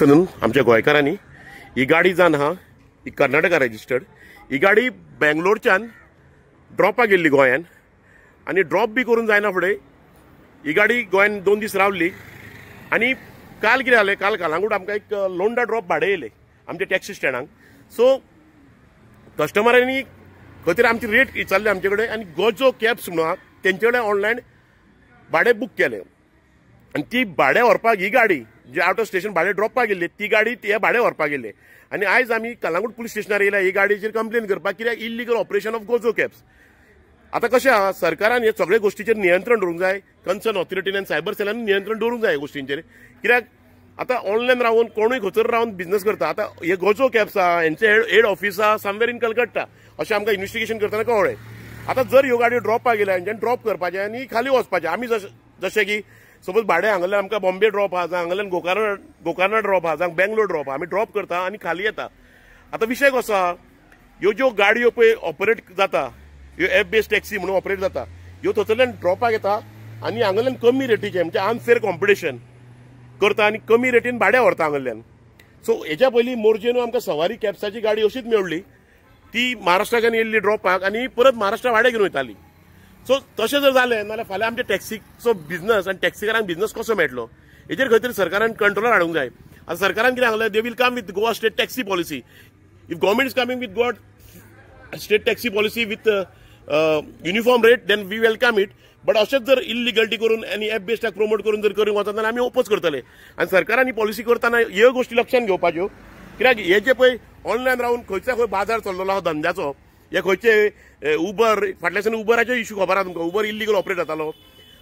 म्हणून आमच्या गोंयकारांनी ही गाडी जावन आहा ही कर्नाटका रजिस्टर्ड। ही गाडी बेंगलोरच्यान ड्रॉपाक गेल्ली गोंयान आनी ड्रॉप बी करून जायना फुडें ही गाडी गोंयान 2 दीस रावली आनी काल कितें जालें, काल कालांगूट आमकां एक लोंडा ड्रॉप भाडें येयलें आमच्या टॅक्सी स्टँडाक। सो कस्टमरांनी खंय तरी आमची रेट विचारली आमचे कडेन आनी गोजो कॅब्स म्हणून आहा तेंचे कडेन ऑनलायन भाडें बूक केलें आनी ती भाडें व्हरपाक ही गाडी जी आउट ऑफ स्टेशन भाडें ड्रॉपाक गेल्ली ती गाडी हे भाडें व्हरपाक गेल्ले। आनी आयज आमी कलांगूट पुलीस स्टेशनार येयल्या ही गाडयेचेर कंप्लेन करपाक, कित्याक illegal operation of Gojo cabs. आतां कशें आहा, सरकारान हे सगळे गोष्टीचेर नियंत्रण दवरूंक जाय, कन्सर्न ऑथॉरिटीन आनी सायबर सेलांनी नियंत्रण दवरूंक जाय ह्या गोष्टींचेर। कित्याक आतां ऑनलायन रावन कोणूय खंयसर रावन बिझनेस करता। आतां हे गोजो कॅब्स आहा हेंचे हेड ऑफिस आहा समवेर इन कलकत्ता अशें आमकां इन्व्हेस्टिगेशन करतना कळ्ळें। आतां जर ह्यो गाडयो ड्रॉपाक गेल्या हेंच्यानी ड्रॉप करपाचें आनी खाली वचपाचें। आमी जशें की सपोज भाडें हांगाल्यान आमकां बॉम्बे ड्रॉप आहा, जावं हांगाल्यान गोकर्णा ड्रॉप आहा, जावं बेंगलोर ड्रॉप आहा, आमी ड्रॉप करता आनी खाली येता। आतां विशय कसो आहा, ह्यो ज्यो गाडयो पळय ऑपरेट जाता, ह्यो एप बेस्ड टॅक्सी म्हणून ऑपरेट जाता, ह्यो थंयसरल्यान ड्रॉपाक येता आनी हांगाल्यान कमी रेटीचें म्हणजे अनफेअर कॉम्पिटिशन करता आनी कमी रेटीन भाडें व्हरता हांगाल्यान। सो हेच्या पयलीं मोरजेन आमकां सवारी कॅब्साची गाडी अशीच मेळ्ळी, ती महाराष्ट्राच्यान येयल्ली ड्रॉपाक आनी परत महाराष्ट्रा भाडें घेवन वयताली। सो तशें जर जालें नाल्यार फाल्यां आमच्या टॅक्सीचो बिझनस आनी टॅक्सीकारांक बिझनस कसो मेळटलो हेचेर खंय तरी सरकारान कंट्रोलार हाडूंक जाय। आतां सरकारान कितें सांगलें, they will come with Goa state taxi policy. If government is coming with Goa state taxi policy with uniform rate then we welcome it. But अशेंच जर इलिगलिटी करून आनी एप बेस्डाक प्रमोट करून जर करूंक वचत जाल्यार आमी ओपोज करतले। आनी सरकारान ही पॉलिसी करतना ह्यो गोश्टी लक्षांत घेवपाच्यो, कित्याक हे जे पळय ऑनलायन रावन खंयचा खंय बाजार चल्लेलो आहा धंद्याचो, हे खंयचे उबर फाटल्याच्यान उबराचे इश्यू खबर आहा तुमकां, उबर इल्लीगल ऑपरेट जातालो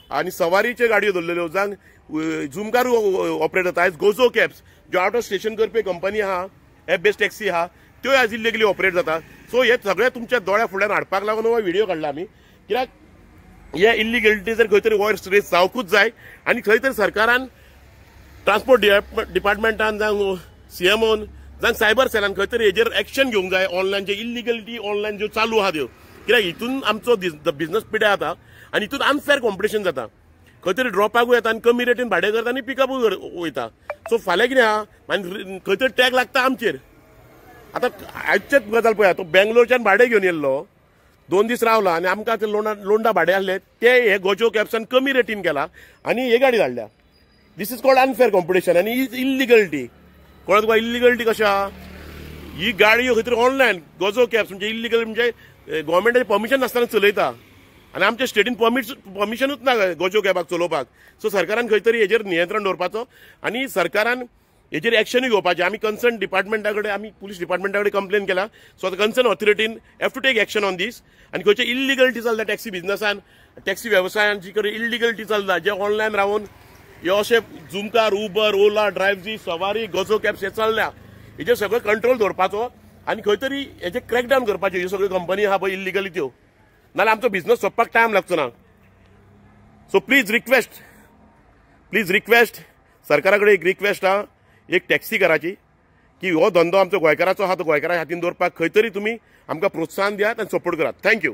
आनी सवारीचे गाडयो धरलेल्यो, जावं झुमकारू ऑपरेट जाता। आयज गोजो कॅब्स ज्यो out of station Karpi company आहा, एप बेस्ड टॅक्सी आहा, त्यो आयज इल्लीगली ऑपरेट जाता। सो हे सगळे तुमच्या दोळ्या फुड्यान हाडपाक लागून हो व्हिडिओ काडला आमी, कित्याक हे इल्लीगलिटी जर खंय तरी वॉयस रेस जावंकूच जाय आनी खंय तरी सरकारान ट्रान्सपोर्ट डिपार्टमेंटान जावं सीएमओन जावं सायबर सेलान खंय तरी हेजेर एक्शन घेवंक जाय। ऑनलायन जे इल्लीगलिटी ऑनलायन ज्यो चालू आहा त्यो, कित्याक हितून आमचो बिझनस पिड्यार जाता आनी हितून अनफेअर कॉम्पिटिशन जाता। खंय तरी ड्रॉपाकूय येता आनी कमी रेटीन भाडें करता आनी पिकअपूय वयता। सो फाल्यां कितें आहा, आनी खंय तरी टॅग लागता आमचेर। आतां आयचेच गजाल पळया, तो बेंगलोरच्यान भाडें घेवन येयल्लो, 2 दीस रावला आनी आमकां ते लोंडा भाडें आसलें ते हे गोजो कॅब्सान कमी रेटीन केला आनी हे गाडी धाडल्या। This is called unfair competition आनी इल्लीगलिटी। कळत तुका इल्लीगलिटी कशें आहा, ही गाडयो खंय तरी ऑनलायन गोजो कॅब्स म्हणजे इल्लीगल म्हणजे गव्हर्मेंटाचें परमिशन नासतना चलयता आनी आमच्या स्टेटीन परमिशनूच ना गोजो कॅबाक चलोवपाक। सो सरकारान खंय तरी हेजेर नियंत्रण दवरपाचो आनी सरकारान हेजेर एक्शनूय घेवपाचें। आमी कन्सर्न डिपार्टमेंटा कडेन आमी पुलीस डिपार्टमेंटा कडेन कंप्लेन केला। सो आतां कन्सर्न ऑथॉरिटीन have to take action on this. आनी खंयचे इल्लीगलिटी चलता टॅक्सी बिझनसान, टॅक्सी वेवसायान जी कडेन इल्लीगलिटी चलता, जे ऑनलायन रावन हे अशे झुमकार, उबर, ओला, ड्रायव्हजी, सवारी, गोजो कॅब्स हे चल्ल्या, हेजेर सगळो कंट्रोल दवरपाचो आनी खंय तरी हेजे क्रॅकडावन करपाचे। ह्यो सगळ्यो कंपनी आहा पळय इल्लीगली त्यो, नाल्यार आमचो बिझनस सोंपपाक टायम लागचो ना। सो प्लीज रिक्वेस्ट सरकारा कडेन एक रिक्वेस्ट आहा एक टॅक्सीकाराची, की हो धंदो आमचो गोंयकाराचो आहा तो गोंयकारा हातीन दवरपाक खंय तरी तुमी आमकां प्रोत्साहन दियात आनी सपोर्ट करात। थँक्यू।